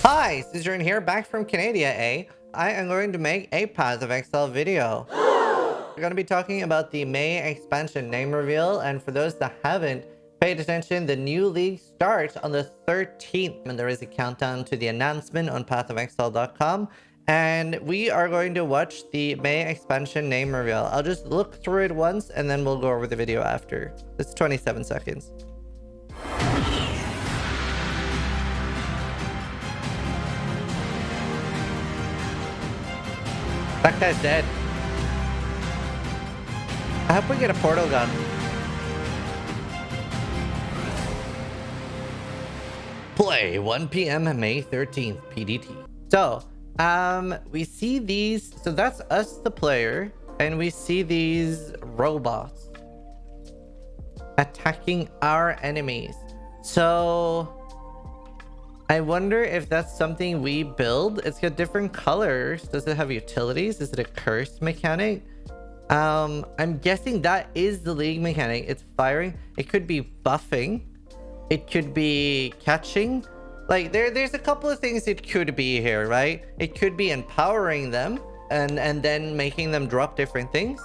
Hi, Zizaran here, back from Canada, I am going to make a Path of Exile video. We're going to be talking about the May expansion name reveal, and for those that haven't paid attention, the new league starts on the 13th, and there is a countdown to the announcement on pathofexile.com, and we are going to watch the May expansion name reveal. I'll just look through it once, and then we'll go over the video after. It's 27 seconds. That guy's dead. I hope we get a portal gun. Play 1 p.m. May 13th, PDT. So, we see these. So that's us, the player, and we see these robots attacking our enemies. So I wonder if that's something we build. It's got different colors. Does it have utilities? Is it a curse mechanic? I'm guessing that is the league mechanic. It's firing. It could be buffing. It could be catching. Like there's a couple of things it could be here, right? It could be empowering them and then making them drop different things.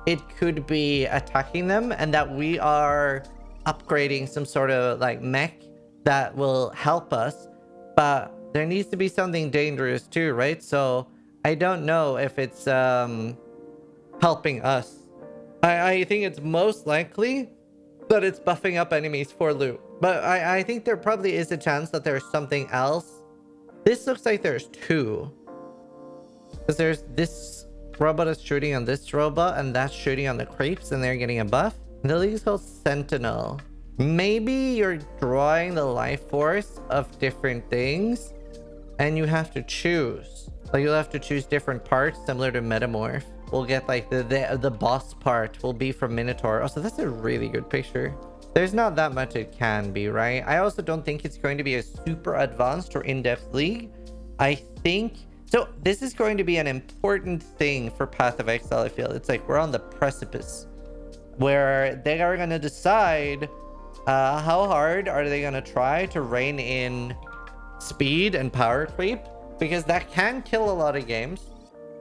It could be attacking them and that we are upgrading some sort of like mech that will help us, but there needs to be something dangerous too, right? So I don't know if it's helping us. I think it's most likely that it's buffing up enemies for loot, but I think there probably is a chance that there's something else. This looks like there's two, because there's this robot is shooting on this robot and that's shooting on the creeps and they're getting a buff. The league is called Sentinel. Maybe you're drawing the life force of different things and you have to choose. Like you'll have to choose different parts similar to Metamorph. We'll get like the boss part will be from Minotaur. Oh, so that's a really good picture. There's not that much it can be, right? I also don't think it's going to be a super advanced or in-depth league. I think... So this is going to be an important thing for Path of Exile, I feel. It's like we're on the precipice where they are going to decide how hard are they going to try to rein in speed and power creep, because that can kill a lot of games.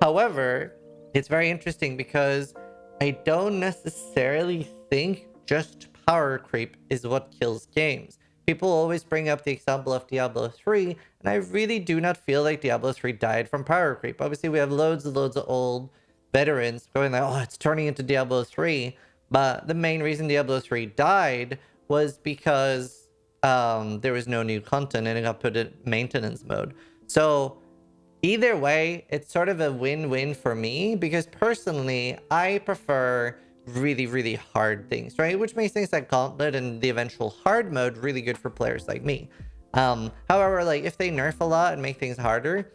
However, it's very interesting because I don't necessarily think just power creep is what kills games. People always bring up the example of Diablo 3, and I really do not feel like Diablo 3 died from power creep. Obviously, we have loads and loads of old veterans going like, oh, it's turning into Diablo 3. But the main reason Diablo 3 died was because there was no new content and it got put in maintenance mode. So either way, it's sort of a win-win for me, because personally, I prefer really hard things, right? Which makes things like Gauntlet and the eventual hard mode really good for players like me. However, like if they nerf a lot and make things harder,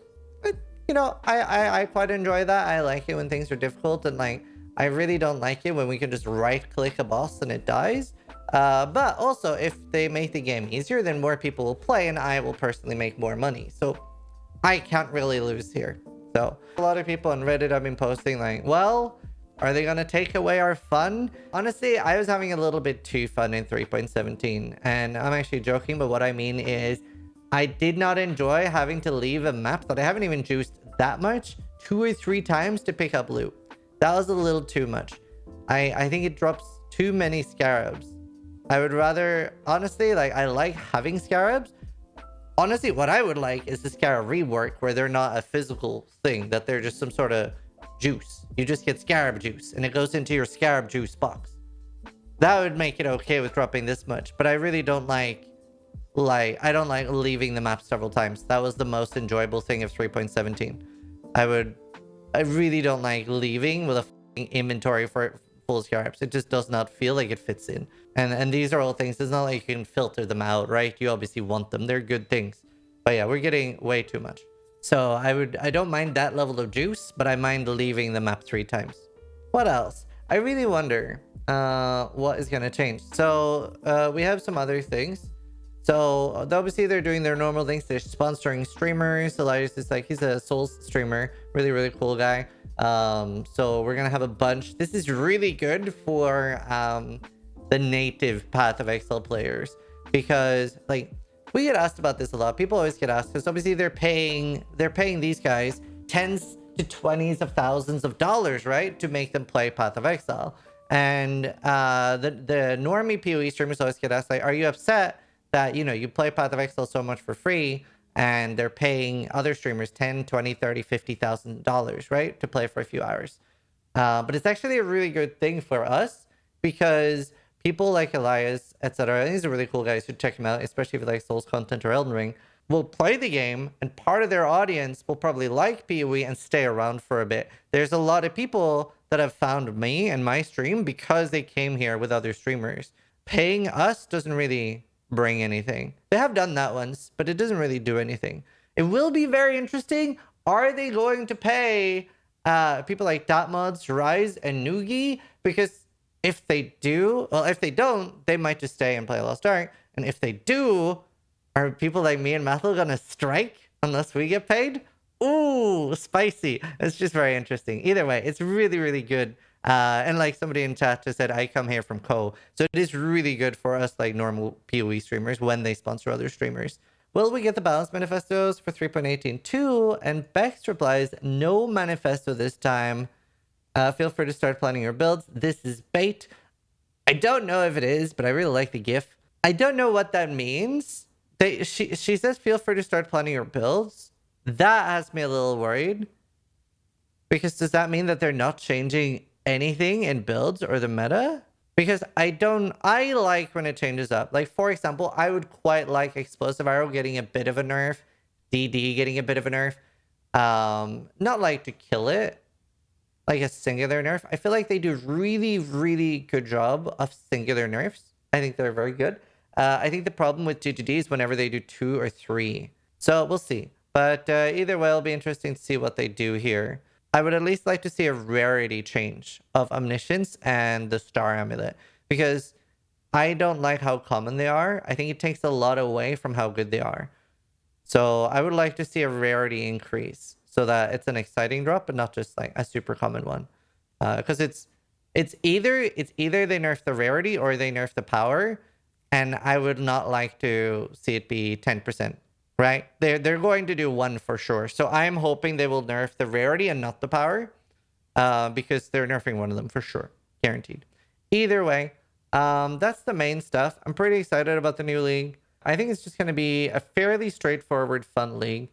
you know, I quite enjoy that. I like it when things are difficult, and like I really don't like it when we can just right click a boss and it dies. But also if they make the game easier, then more people will play and I will personally make more money. So I can't really lose here. So a lot of people on Reddit have been posting like, well, are they going to take away our fun? Honestly, I was having a little bit too fun in 3.17. And I'm actually joking, but what I mean is I did not enjoy having to leave a map that I haven't even juiced that much 2 or 3 times to pick up loot. That was a little too much. I think it drops too many scarabs. I would rather, honestly, like I like having scarabs. Honestly, what I would like is the scarab rework where they're not a physical thing, that they're just some sort of juice. You just get scarab juice and it goes into your scarab juice box. That would make it okay with dropping this much, but I really don't like I don't like leaving the map several times. That was the most enjoyable thing of 3.17. I really don't like leaving with a inventory for full scarabs. It just does not feel like it fits in. And these are all things. It's not like you can filter them out, right? You obviously want them. They're good things. But yeah, we're getting way too much. So I don't mind that level of juice, but I mind leaving the map 3 times. What else? I really wonder what is going to change. So we have some other things. So obviously they're doing their normal things. They're sponsoring streamers. Elias is like, he's a Souls streamer. Really cool guy. So we're going to have a bunch. This is really good for the native Path of Exile players, because like We get asked about this a lot. People always get asked because obviously they're paying these guys tens to twenties of thousands of dollars, right, to make them play Path of Exile. And the normie PoE streamers always get asked, like, are you upset that, you know, you play Path of Exile so much for free and they're paying other streamers 10, 20, 30, $50,000, right, to play for a few hours? But it's actually a really good thing for us because people like Elias, etc., these are really cool guys who check him out, especially if you like Souls content or Elden Ring, will play the game, and part of their audience will probably like PoE and stay around for a bit. There's a lot of people that have found me and my stream because they came here with other streamers. Paying us doesn't really bring anything. They have done that once, but it doesn't really do anything. It will be very interesting. Are they going to pay people like Dotmods, Rise, and Noogie? Because if they do, well, if they don't, they might just stay and play Lost Ark. And if they do, are people like me and Mathil gonna strike unless we get paid? Ooh, spicy. It's just very interesting. Either way, it's really, really good. And like somebody in chat just said, I come here from Co. So it is really good for us, like normal PoE streamers, when they sponsor other streamers. Will we get the balance manifestos for 3.18.2? And Bex replies, no manifesto this time. Feel free to start planning your builds. This is bait. I don't know if it is, but I really like the GIF. I don't know what that means. She says, feel free to start planning your builds. That has me a little worried. Because does that mean that they're not changing anything in builds or the meta? Because I like when it changes up. Like, for example, I would quite like Explosive Arrow getting a bit of a nerf. DD getting a bit of a nerf. Not like to kill it, like a singular nerf. I feel like they do really, really good job of singular nerfs. I think they're very good. I think the problem with GGD is whenever they do 2 or 3. So we'll see. But either way, it'll be interesting to see what they do here. I would at least like to see a rarity change of Omniscience and the Star Amulet, because I don't like how common they are. I think it takes a lot away from how good they are. So I would like to see a rarity increase so that it's an exciting drop, but not just like a super common one. Because it's either they nerf the rarity or they nerf the power, and I would not like to see it be 10%. Right? They're going to do one for sure. So I'm hoping they will nerf the rarity and not the power, because they're nerfing one of them for sure, guaranteed. Either way, that's the main stuff. I'm pretty excited about the new league. I think it's just going to be a fairly straightforward, fun league.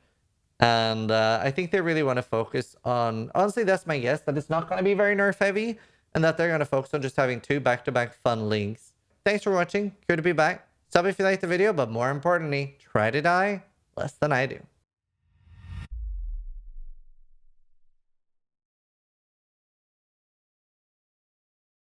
And I think they really want to focus on, honestly, that's my guess, that it's not going to be very nerf heavy, and that they're going to focus on just having 2 back-to-back fun leagues. Thanks for watching. Good to be back. Sub if you liked the video, but more importantly, try to die less than I do.